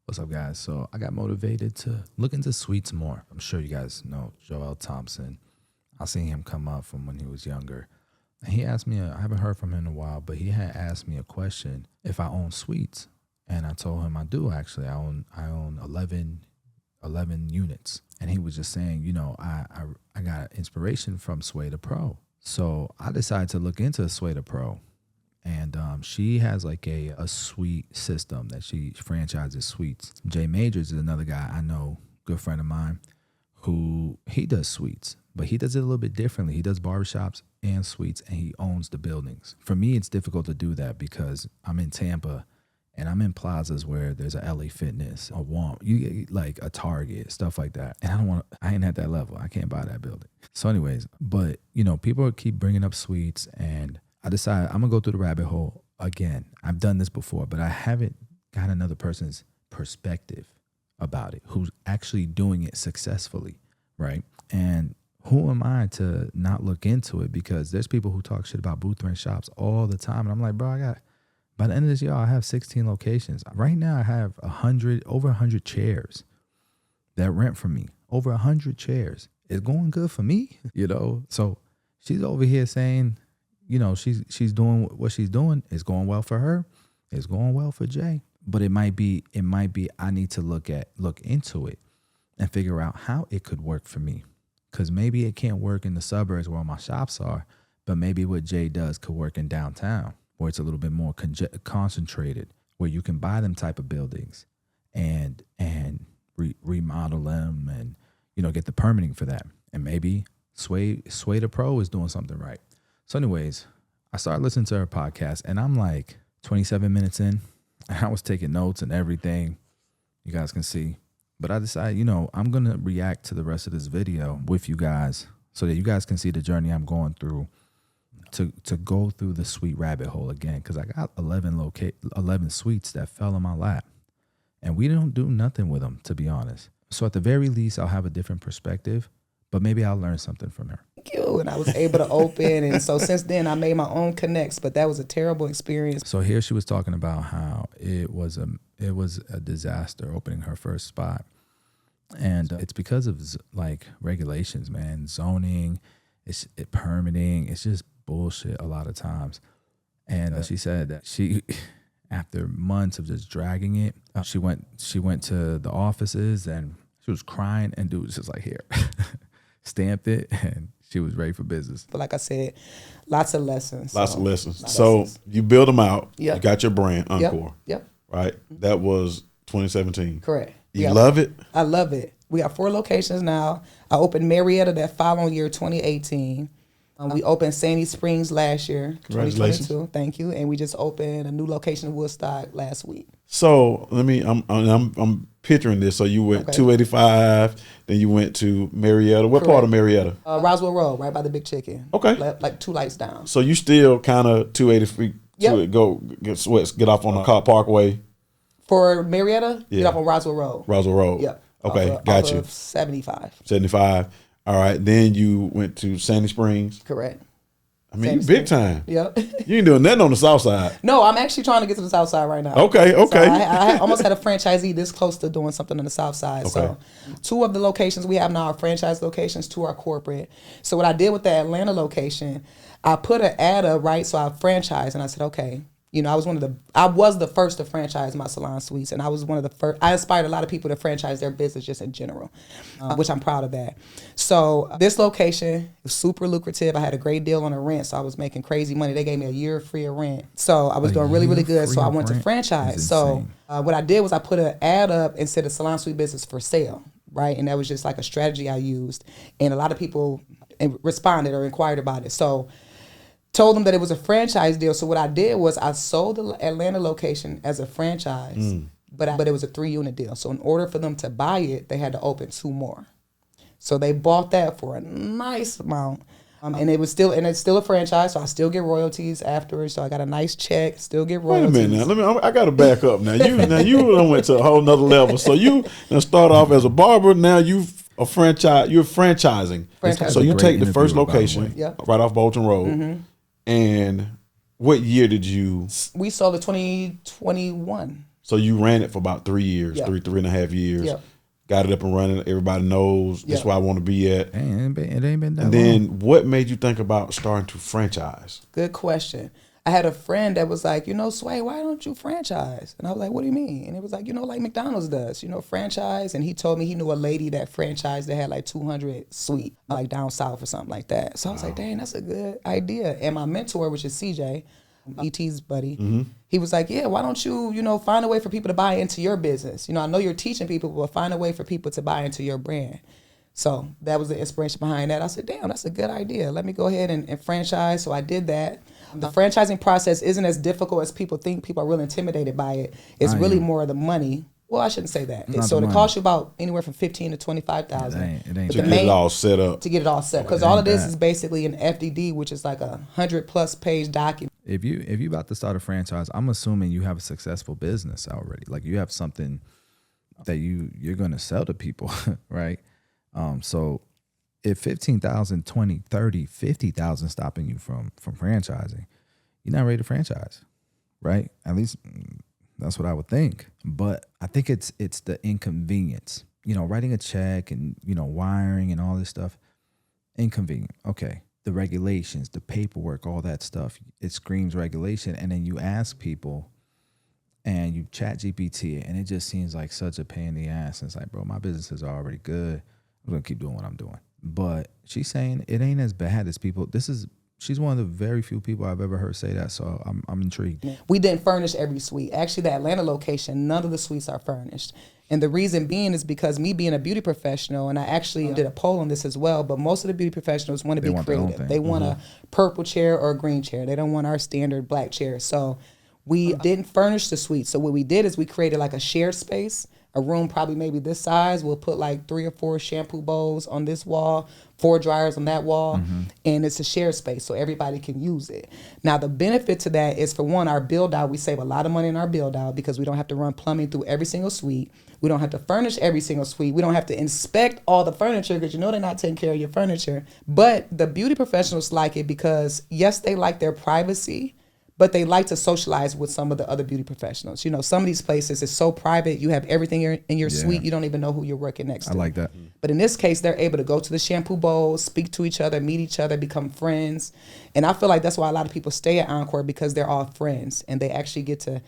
What's up, guys? So I got motivated to look into sweets more. I'm sure you guys know Joel Thompson. I seen him come up from when he was younger. And he asked me, I haven't heard from him in a while, but he had asked me a question if I own sweets. And I told him I do, actually. I own 11 units. And he was just saying, you know, I got inspiration from Sway the Pro. So I decided to look into Sway the Pro. And she has like a suite system that she franchises suites. Jay Majors is another guy I know, good friend of mine, who he does suites, but he does it a little bit differently. He does barbershops and suites, and he owns the buildings. For me, it's difficult to do that because I'm in Tampa, and I'm in plazas where there's a LA Fitness, a Walmart, like a Target, stuff like that. And I ain't at that level. I can't buy that building. So anyways, but you know, people keep bringing up suites, and I decided I'm gonna go through the rabbit hole again. I've done this before, but I haven't got another person's perspective about it who's actually doing it successfully, right? And who am I to not look into it? Because there's people who talk shit about booth rent shops all the time, and I'm like, bro, by the end of this year, I have 16 locations. Right now, I have over 100 chairs that rent from me. Over 100 chairs. It's going good for me, you know? So she's over here saying, you know, she's doing what she's doing. It's going well for her. It's going well for Jay. But it might be I need to look into it and figure out how it could work for me. Because maybe it can't work in the suburbs where my shops are, but maybe what Jay does could work in downtown, where it's a little bit more concentrated, where you can buy them type of buildings and remodel them and, you know, get the permitting for that. And maybe Sway the Pro is doing something right. So anyways, I started listening to her podcast, and I'm like 27 minutes in, and I was taking notes and everything. You guys can see. But I decided, you know, I'm going to react to the rest of this video with you guys so that you guys can see the journey I'm going through to go through the suite rabbit hole again, because I got 11 suites that fell in my lap, and we don't do nothing with them, to be honest. So at the very least, I'll have a different perspective, but maybe I'll learn something from her. Thank you. And I was able to open, and so since then I made my own connects, but that was a terrible experience. So here she was talking about how it was a disaster opening her first spot, and it's because of like regulations, man, zoning, permitting, it's just bullshit a lot of times. And she said that she, after months of just dragging it, she went to the offices and she was crying, and dude was just like, here, stamped it, and she was ready for business. But like I said, lots of lessons. So you build them out. Yep. You got your brand, Encore. Yep. Right? That was 2017. Correct. You love it? I love it. We got 4 locations now. I opened Marietta that following year, 2018. We opened Sandy Springs last year, 2022. Thank you. And we just opened a new location in Woodstock last week. So I'm picturing this. So you went 285, then you went to Marietta. What part of Marietta? Roswell Road, right by the Big Chicken. Okay. Like 2 lights down. So you still kind of 280 feet to it, go get off on the Car Parkway. For Marietta, get off on Roswell Road. Roswell Road. Yep. Okay, got you. 75. 75. All right. Then you went to Sandy Springs. Correct. I mean, you big time. Yep. You ain't doing nothing on the south side. No, I'm actually trying to get to the south side right now. Okay. So I almost had a franchisee this close to doing something on the south side. Okay. So 2 of the locations we have now are franchise locations, 2 are corporate. So what I did with the Atlanta location, I put an ad up, right? So I franchised, and I said, okay. You know, I was the first to franchise my salon suites, and I was one of the first. I inspired a lot of people to franchise their business just in general, which I'm proud of that. So this location was super lucrative. I had a great deal on the rent, so I was making crazy money. They gave me a year free of rent. So I was doing really, really good. So I went to franchise. So what I did was I put an ad up and said a salon suite business for sale, right? And that was just like a strategy I used. And a lot of people responded or inquired about it. So told them that it was a franchise deal. So what I did was I sold the Atlanta location as a franchise, but it was a 3-unit deal. So in order for them to buy it, they had to open 2 more. So they bought that for a nice amount. And it's still a franchise, so I still get royalties afterwards. So I got a nice check, still get royalties. Wait a minute now. I got to back up now. You went to a whole nother level. So you start off as a barber. Now you're franchising. So you take the first location right off Bolton Road. And what year did you? We sold it 2021. So you ran it for about 3 years, Yep. 3.5 years. Yep. Got it up and running. Everybody knows this is where I want to be at. And it ain't been that And long. then what made you think about starting to franchise? Good question. I had a friend that was like, Sway, why don't you franchise? And I was like, what do you mean? And it was like, like McDonald's does, franchise. And he told me he knew a lady that franchised that had like 200 suite, like down south or something like that. So I was like, dang, that's a good idea. And my mentor, which is CJ, ET's buddy, he was like, yeah, why don't you, find a way for people to buy into your business? I know you're teaching people, but find a way for people to buy into your brand. So that was the inspiration behind that. I said, damn, that's a good idea. Let me go ahead and franchise. So I did that. The franchising process isn't as difficult as people think. People are really intimidated by it. It's really more of the money. Well, I shouldn't say that. So it costs you about anywhere from $15,000 to $25,000. It ain't To get it all set up. To get it all set, because all of this is basically an FDD, which is like 100+ page document. If you about to start a franchise, I'm assuming you have a successful business already. Like you have something that you're gonna sell to people, right? So if 15,000, 20, 30, 50,000 stopping you from franchising, you're not ready to franchise, right? At least that's what I would think. But I think it's the inconvenience, writing a check and, wiring and all this stuff, inconvenient. Okay. The regulations, the paperwork, all that stuff, it screams regulation. And then you ask people and you chat GPT and it just seems like such a pain in the ass. And it's like, bro, my business is already good. I'm going to keep doing what I'm doing. But she's saying it ain't as bad as people. She's one of the very few people I've ever heard say that. So I'm intrigued. We didn't furnish every suite. Actually, the Atlanta location, none of the suites are furnished. And the reason being is because me being a beauty professional, and I actually did a poll on this as well, but most of the beauty professionals want to be creative. They want a purple chair or a green chair. They don't want our standard black chair. So we didn't furnish the suite. So what we did is we created like a shared space, a room probably maybe this size. We'll put like 3 or 4 shampoo bowls on this wall, 4 dryers on that wall, and it's a shared space so everybody can use it. Now the benefit to that is, for one, our build out, we save a lot of money in our build out because we don't have to run plumbing through every single suite. We don't have to furnish every single suite. We don't have to inspect all the furniture because they're not taking care of your furniture. But the beauty professionals like it because, yes, they like their privacy, but they like to socialize with some of the other beauty professionals. Some of these places is so private. You have everything in your suite. You don't even know who you're working next to. I like that. But in this case, they're able to go to the shampoo bowl, speak to each other, meet each other, become friends. And I feel like that's why a lot of people stay at Encore, because they're all friends and they actually get to,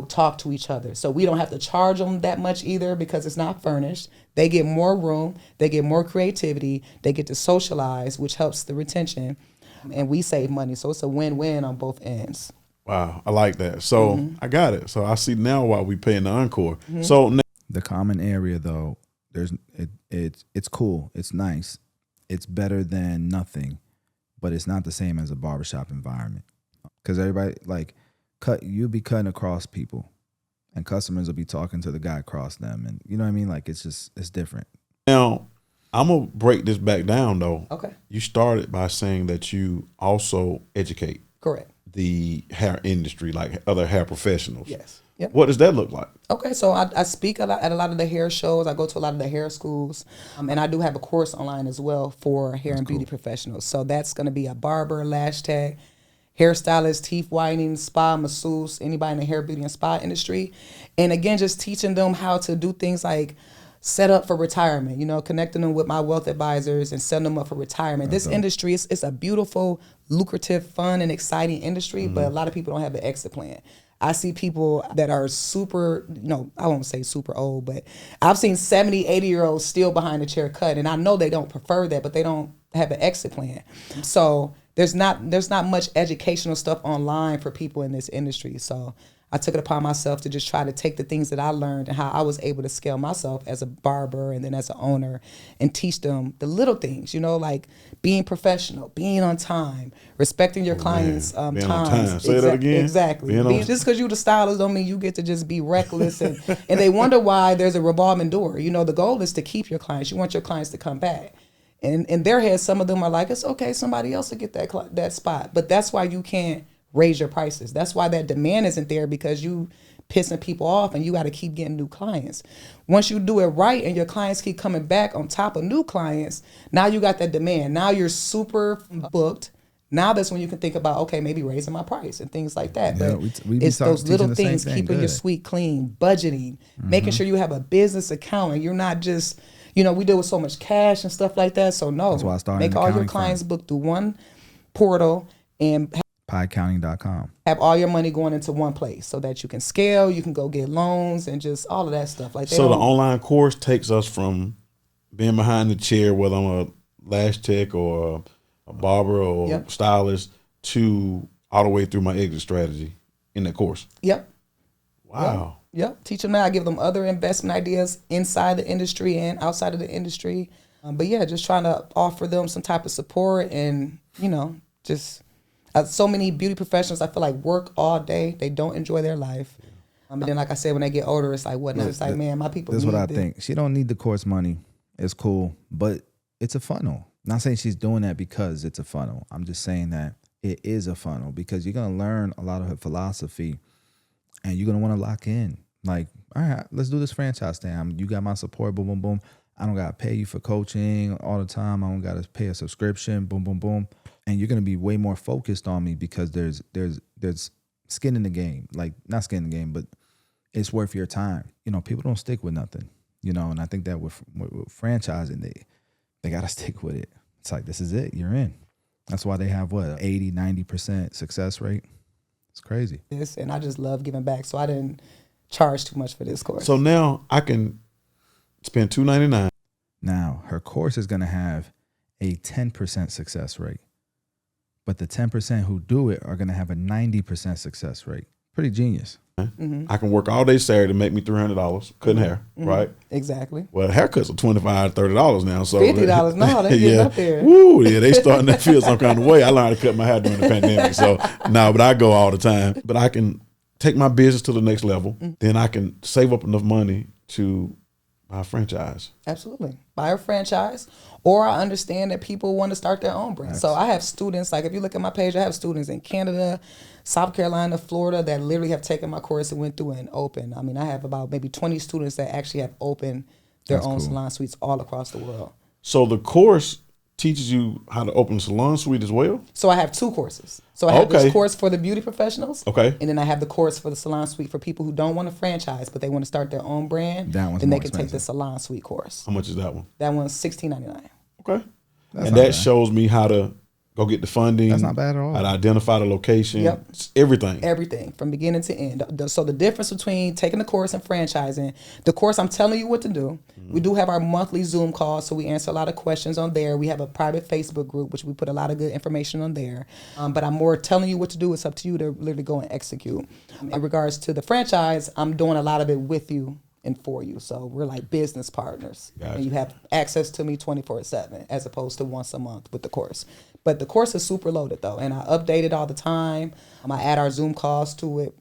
talk to each other. So we don't have to charge them that much either because it's not furnished. They get more room. They get more creativity. They get to socialize, which helps the retention. And we save money. So it's a win-win on both ends. Wow, I like that. So I got it. So I see now why we paying the Encore. So now, The common area though, it's cool. It's nice. It's better than nothing, but it's not the same as a barbershop environment. Because everybody you'll be cutting across people and customers will be talking to the guy across them. And you know what I mean? Like it's different. now I'm going to break this back down though. Okay. You started by saying that you also educate Correct. the hair industry, like other hair professionals. Yes. Yep. What does that look like? Okay, so I speak at a lot of the hair shows. I go to a lot of the hair schools, and I do have a course online as well for hair and beauty professionals. So that's going to be a barber, lash tech, hairstylist, teeth whitening, spa, masseuse, anybody in the hair, beauty, and spa industry. And again, just teaching them how to do things like set up for retirement, connecting them with my wealth advisors and setting them up for retirement. This industry is a beautiful, lucrative, fun, and exciting industry, but a lot of people don't have an exit plan. I see people that are super, I won't say super old, but I've seen 70, 80-year-olds still behind the chair cut, and I know they don't prefer that, but they don't have an exit plan. So there's not much educational stuff online for people in this industry. So I took it upon myself to just try to take the things that I learned and how I was able to scale myself as a barber and then as an owner and teach them the little things, like being professional, being on time, respecting your clients' Being time. on time. Say that again. Exactly. Just because you're the stylist don't mean you get to just be reckless. And they wonder why there's a revolving door. The goal is to keep your clients. You want your clients to come back. And in their heads, some of them are like, it's okay, somebody else will get that spot. But that's why you can't raise your prices. That's why that demand isn't there, because you pissing people off and you got to keep getting new clients. Once you do it right and your clients keep coming back on top of new clients, now you got that demand. Now you're super booked. Now that's when you can think about, okay, maybe raising my price and things like that. Yeah, But we be it's those teaching little the same things, thing. keeping your Good. suite clean, budgeting, making sure you have a business account and you're not just, we deal with so much cash and stuff like that. So no, That's why I started make an all your accounting clients firm. book through one portal and Pieaccounting.com. have all your money going into one place so that you can scale, you can go get loans and just all of that stuff. Like So the online course takes us from being behind the chair, whether I'm a lash tech or a barber or stylist, to all the way through my exit strategy in that course. Yep. Wow. Yep. Teach them that. I give them other investment ideas inside the industry and outside of the industry. But yeah, just trying to offer them some type of support and, just so many beauty professionals, I feel like work all day. They don't enjoy their life. And then, like I said, when they get older, it's like, what now? It's like, man, my people That's need what I this. think. She don't need the course money. It's cool, but it's a funnel. Not saying she's doing that because it's a funnel. I'm just saying that it is a funnel because you're going to learn a lot of her philosophy and you're going to want to lock in. Like, all right, let's do this franchise thing. You got my support, boom, boom, boom. I don't got to pay you for coaching all the time. I don't got to pay a subscription, boom, boom, boom. And you're going to be way more focused on me because there's skin in the game. Like, not skin in the game, but it's worth your time. People don't stick with nothing, and I think that with franchising, they got to stick with it. It's like, this is it. You're in. That's why they have, 80, 90% success rate. It's crazy. Yes, and I just love giving back. So I didn't charge too much for this course. So now I can spend $299. Now, her course is going to have a 10% success rate. But the 10% who do it are going to have a 90% success rate. Pretty genius. Mm-hmm. I can work all day Saturday to make me $300 cutting hair, right? Exactly. Well, haircuts are $25, $30 now. So $50 now, they're getting up there. Woo, yeah, they starting to feel some kind of way. I learned to cut my hair during the pandemic, so but I go all the time. But I can take my business to the next level. Then I can save up enough money to buy a franchise. Absolutely. Buy a franchise. Or I understand that people want to start their own brand. So I have students, like if you look at my page, I have students in Canada, South Carolina, Florida that literally have taken my course and went through and opened. I mean, I have about maybe 20 students that actually have opened their own salon suites all across the world. So the course teaches you how to open a salon suite as well? So I have two courses. So I have this course for the beauty professionals. Okay. And then I have the course for the salon suite for people who don't want to franchise, but they want to start their own brand. That one's then more they can take expensive. the salon suite course. How much is that one? That one's $16.99. Okay. That's and not that bad. shows me how to go get the funding. That's not bad at all. How to identify the location. Yep. It's everything. Everything from beginning to end. So the difference between taking the course and franchising, the course, I'm telling you what to do. We do have our monthly Zoom calls, so we answer a lot of questions on there. We have a private Facebook group, which we put a lot of good information on there. But I'm more telling you what to do. It's up to you to literally go and execute. In regards to the franchise, I'm doing a lot of it with you and for you. So we're like business partners. Gotcha. And you have access to me 24/7 as opposed to once a month with the course. But the course is super loaded though, and I update it all the time. I add our Zoom calls to it.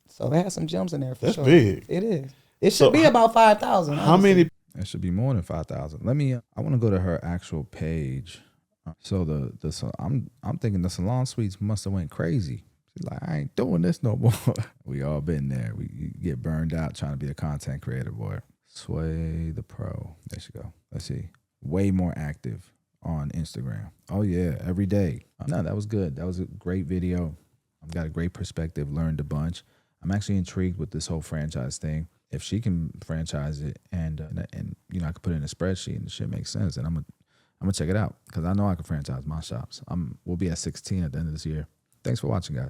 So it has some gems in there for sure. That's big. It is. It should be about 5,000. How many? It should be more than 5,000. Let me. I want to go to her actual page. So I'm thinking the salon suites must have went crazy. She's like, I ain't doing this no more. We all been there. You get burned out trying to be a content creator, boy. Sway the Pro. There she go. Let's see. Way more active on Instagram. Oh yeah, every day. No, that was good. That was a great video. I've got a great perspective. Learned a bunch. I'm actually intrigued with this whole franchise thing. If she can franchise it and I could put it in a spreadsheet and the shit makes sense, and I'm gonna check it out because I know I can franchise my shops. We'll be at 16 at the end of this year. Thanks for watching, guys.